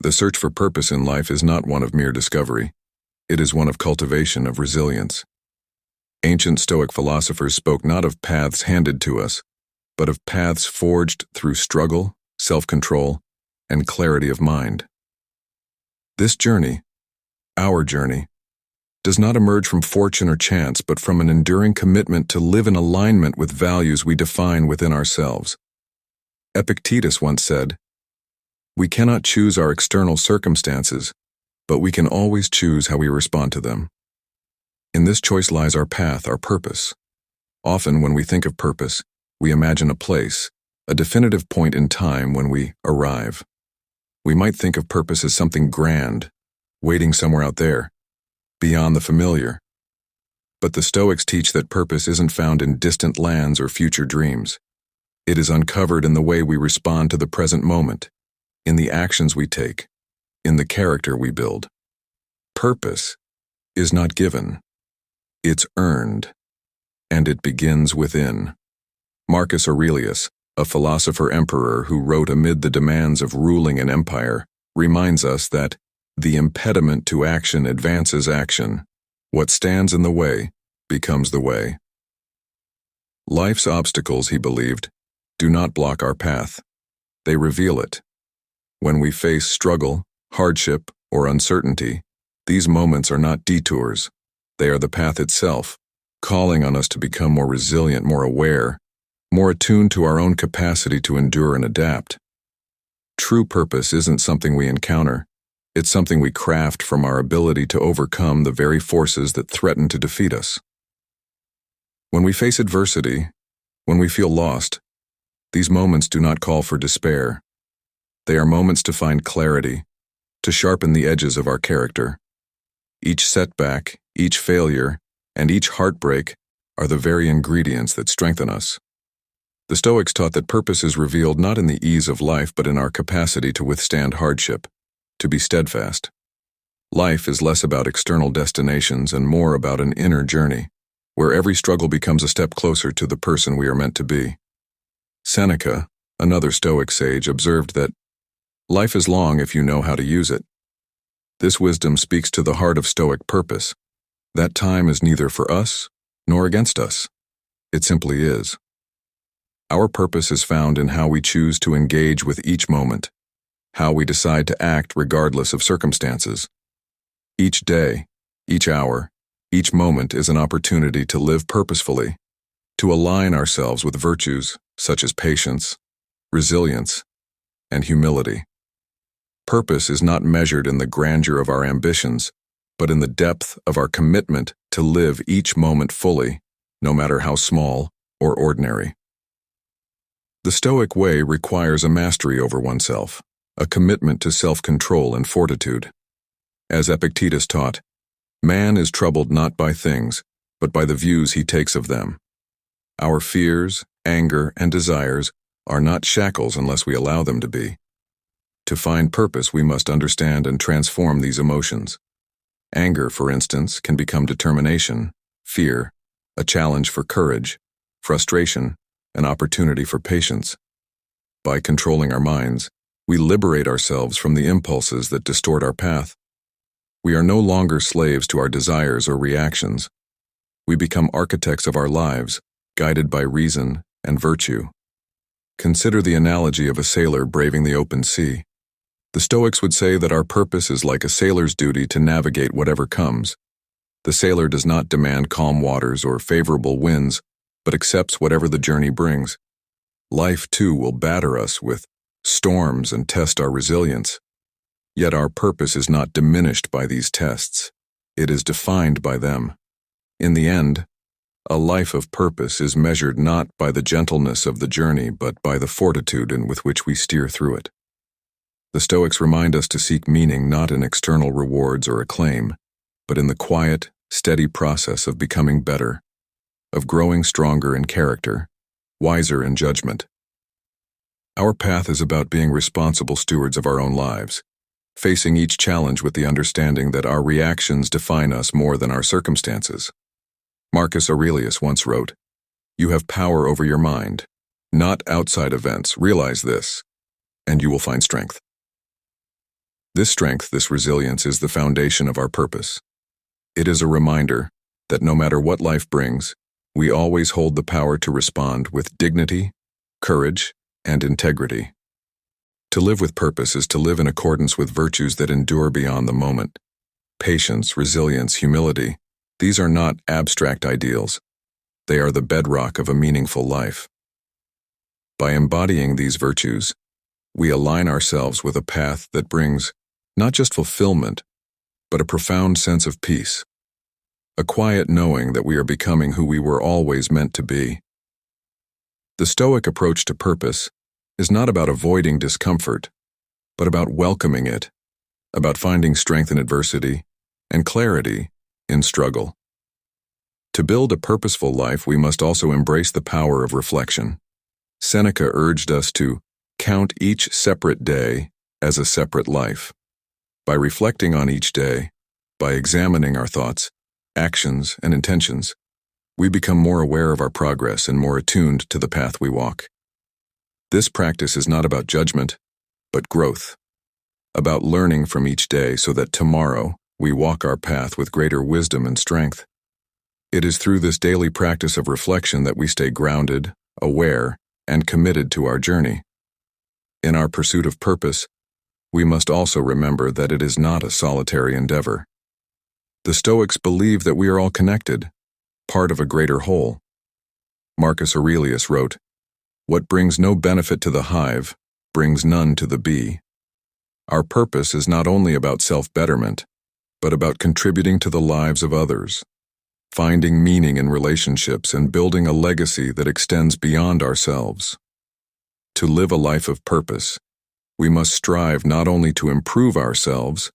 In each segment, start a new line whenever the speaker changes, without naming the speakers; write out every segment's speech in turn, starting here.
The search for purpose in life is not one of mere discovery. It is one of cultivation, of resilience. Ancient Stoic philosophers spoke not of paths handed to us, but of paths forged through struggle, self-control, and clarity of mind. This journey, our journey, does not emerge from fortune or chance, but from an enduring commitment to live in alignment with values we define within ourselves. Epictetus once said, "We cannot choose our external circumstances, but we can always choose how we respond to them." In this choice lies our path, our purpose. Often when we think of purpose, we imagine a place, a definitive point in time when we arrive. We might think of purpose as something grand, waiting somewhere out there, beyond the familiar. But the Stoics teach that purpose isn't found in distant lands or future dreams. It is uncovered in the way we respond to the present moment, in the actions we take, in the character we build. Purpose is not given. It's earned, and it begins within. Marcus Aurelius, a philosopher-emperor who wrote amid the demands of ruling an empire, reminds us that the impediment to action advances action. What stands in the way becomes the way. Life's obstacles, he believed, do not block our path. They reveal it. When we face struggle, hardship, or uncertainty, these moments are not detours. They are the path itself, calling on us to become more resilient, more aware, more attuned to our own capacity to endure and adapt. True purpose isn't something we encounter. It's something we craft from our ability to overcome the very forces that threaten to defeat us. When we face adversity, when we feel lost, these moments do not call for despair. They are moments to find clarity, to sharpen the edges of our character. Each setback, each failure, and each heartbreak are the very ingredients that strengthen us. The Stoics taught that purpose is revealed not in the ease of life, but in our capacity to withstand hardship, to be steadfast. Life is less about external destinations and more about an inner journey, where every struggle becomes a step closer to the person we are meant to be. Seneca, another Stoic sage, observed that life is long if you know how to use it. This wisdom speaks to the heart of Stoic purpose. That time is neither for us nor against us. It simply is. Our purpose is found in how we choose to engage with each moment, how we decide to act regardless of circumstances. Each day, each hour, each moment is an opportunity to live purposefully, to align ourselves with virtues such as patience, resilience, and humility. Purpose is not measured in the grandeur of our ambitions, but in the depth of our commitment to live each moment fully, no matter how small or ordinary. The Stoic way requires a mastery over oneself, a commitment to self-control and fortitude. As Epictetus taught, man is troubled not by things, but by the views he takes of them. Our fears, anger, and desires are not shackles unless we allow them to be. To find purpose, we must understand and transform these emotions. Anger, for instance, can become determination, fear, a challenge for courage, frustration, an opportunity for patience. By controlling our minds, we liberate ourselves from the impulses that distort our path. We are no longer slaves to our desires or reactions. We become architects of our lives, guided by reason and virtue. Consider the analogy of a sailor braving the open sea. The Stoics would say that our purpose is like a sailor's duty to navigate whatever comes. The sailor does not demand calm waters or favorable winds, but accepts whatever the journey brings. Life, too, will batter us with storms and test our resilience. Yet our purpose is not diminished by these tests. It is defined by them. In the end, a life of purpose is measured not by the gentleness of the journey, but by the fortitude with which we steer through it. The Stoics remind us to seek meaning not in external rewards or acclaim, but in the quiet, steady process of becoming better, of growing stronger in character, wiser in judgment. Our path is about being responsible stewards of our own lives, facing each challenge with the understanding that our reactions define us more than our circumstances. Marcus Aurelius once wrote, "You have power over your mind, not outside events. Realize this, and you will find strength." This strength, this resilience, is the foundation of our purpose. It is a reminder that no matter what life brings, we always hold the power to respond with dignity, courage, and integrity. To live with purpose is to live in accordance with virtues that endure beyond the moment. Patience, resilience, humility, these are not abstract ideals. They are the bedrock of a meaningful life. By embodying these virtues, we align ourselves with a path that brings not just fulfillment, but a profound sense of peace, a quiet knowing that we are becoming who we were always meant to be. The Stoic approach to purpose is not about avoiding discomfort, but about welcoming it, about finding strength in adversity and clarity in struggle. To build a purposeful life, we must also embrace the power of reflection. Seneca urged us to count each separate day as a separate life. By reflecting on each day, by examining our thoughts, actions, and intentions, we become more aware of our progress and more attuned to the path we walk. This practice is not about judgment, but growth, about learning from each day so that tomorrow we walk our path with greater wisdom and strength. It is through this daily practice of reflection that we stay grounded, aware, and committed to our journey. In our pursuit of purpose, we must also remember that it is not a solitary endeavor. The Stoics believe that we are all connected, part of a greater whole. Marcus Aurelius wrote, "What brings no benefit to the hive brings none to the bee." Our purpose is not only about self-betterment, but about contributing to the lives of others, finding meaning in relationships and building a legacy that extends beyond ourselves. To live a life of purpose, we must strive not only to improve ourselves,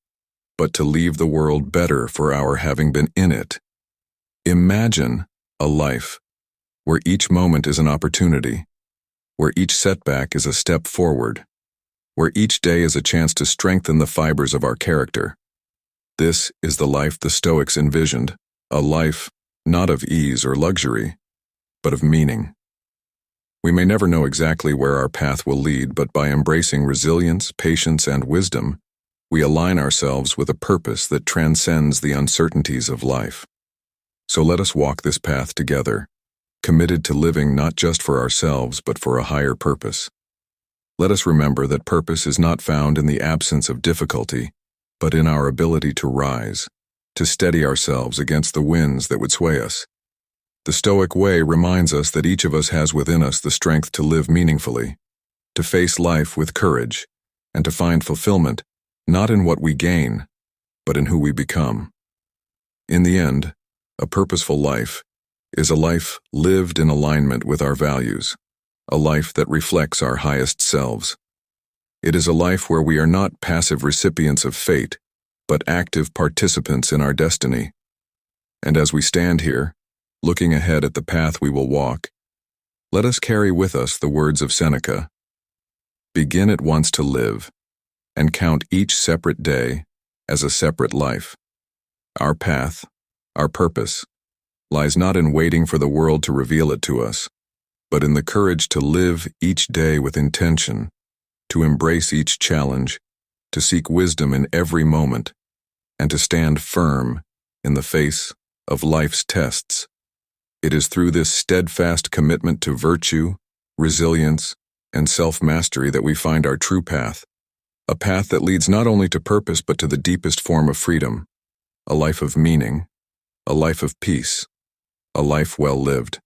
but to leave the world better for our having been in it. Imagine a life where each moment is an opportunity, where each setback is a step forward, where each day is a chance to strengthen the fibers of our character. This is the life the Stoics envisioned, a life not of ease or luxury, but of meaning. We may never know exactly where our path will lead, but by embracing resilience, patience, and wisdom, we align ourselves with a purpose that transcends the uncertainties of life. So let us walk this path together, committed to living not just for ourselves, but for a higher purpose. Let us remember that purpose is not found in the absence of difficulty, but in our ability to rise, to steady ourselves against the winds that would sway us. The Stoic way reminds us that each of us has within us the strength to live meaningfully, to face life with courage, and to find fulfillment not in what we gain, but in who we become. In the end, a purposeful life is a life lived in alignment with our values, a life that reflects our highest selves. It is a life where we are not passive recipients of fate, but active participants in our destiny. And as we stand here, looking ahead at the path we will walk, let us carry with us the words of Seneca. Begin at once to live, and count each separate day as a separate life. Our path, our purpose, lies not in waiting for the world to reveal it to us, but in the courage to live each day with intention, to embrace each challenge, to seek wisdom in every moment, and to stand firm in the face of life's tests. It is through this steadfast commitment to virtue, resilience, and self-mastery that we find our true path, a path that leads not only to purpose but to the deepest form of freedom, a life of meaning, a life of peace, a life well lived.